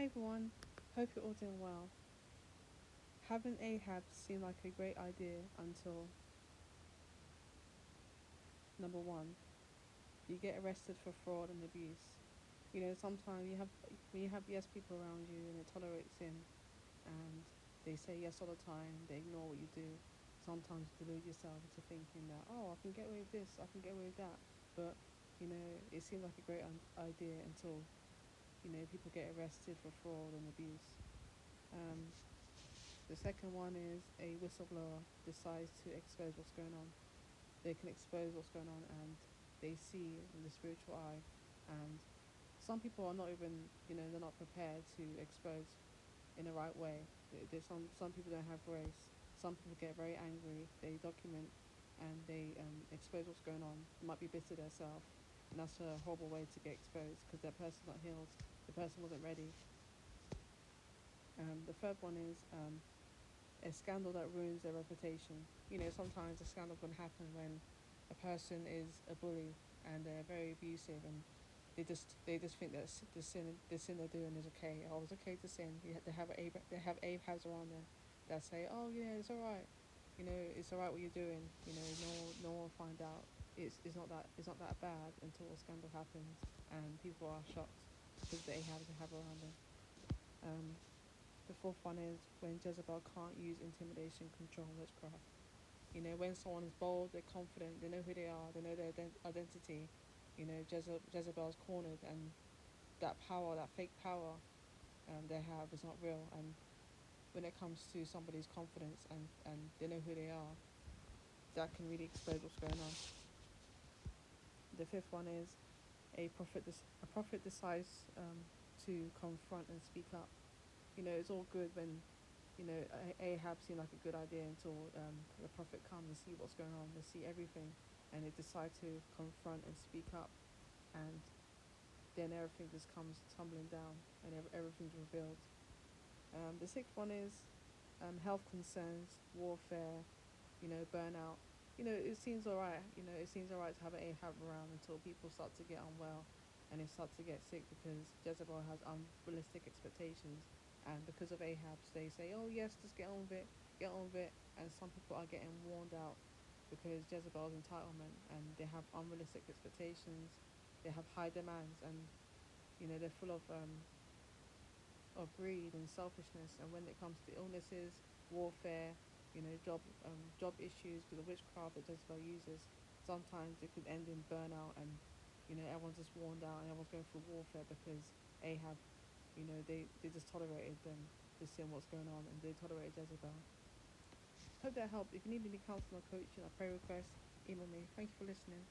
Hey everyone, hope you're all doing well. Having ahabs seemed like a great idea until number one, you get arrested for fraud and abuse. Sometimes when you have yes people around you and they tolerate sin and they say yes all the time, they ignore what you do. Sometimes you delude yourself into thinking that I can get away with this, I can get away with that. But it seemed like a great idea until people get arrested for fraud and abuse. Um, The second one is a whistleblower decides to expose what's going on. They can expose what's going on and they see in the spiritual eye. And some people are not even, they're not prepared to expose in the right way. There's some people don't have grace. Some people get very angry. They document and they expose what's going on. They might be bitter themselves, and that's a horrible way to get exposed because that person's not healed. The person wasn't ready. The third one is a scandal that ruins their reputation. Sometimes a scandal can happen when a person is a bully and they're very abusive and they just think that the sin they're doing is okay. Oh, it's okay to sin. They have ahabs around them that say, oh yeah, it's alright. It's alright what you're doing. No one will find out. It's not that bad until a scandal happens and people are shocked because the ahabs they have around them. Um, the fourth one is when Jezebel can't use intimidation, control, and witchcraft. When someone is bold, they're confident, they know who they are, they know their identity. Jezebel's cornered, and that power, that fake power they have is not real. And when it comes to somebody's confidence and they know who they are, that can really expose what's going on. The fifth one is a prophet decides to confront and speak up. It's all good when Ahab seemed like a good idea until the prophet comes and see what's going on. They see everything, and they decide to confront and speak up, and then everything just comes tumbling down, and everything's revealed. The sixth one is health concerns, warfare, burnout. It seems alright. It seems alright to have an Ahab around until people start to get unwell, and they start to get sick because Jezebel has unrealistic expectations, and because of Ahab's, they say, "Oh yes, just get on with it," and some people are getting worn out because Jezebel's entitlement, and they have unrealistic expectations, they have high demands, and they're full of greed and selfishness. And when it comes to illnesses, warfare, job issues with the witchcraft that Jezebel uses, sometimes it could end in burnout and everyone's just worn out and everyone's going through warfare because Ahab, they just tolerated them, the sin what's going on, and they tolerated Jezebel. Hope that helped. If you need any counseling or coaching or prayer requests, email me. Thank you for listening.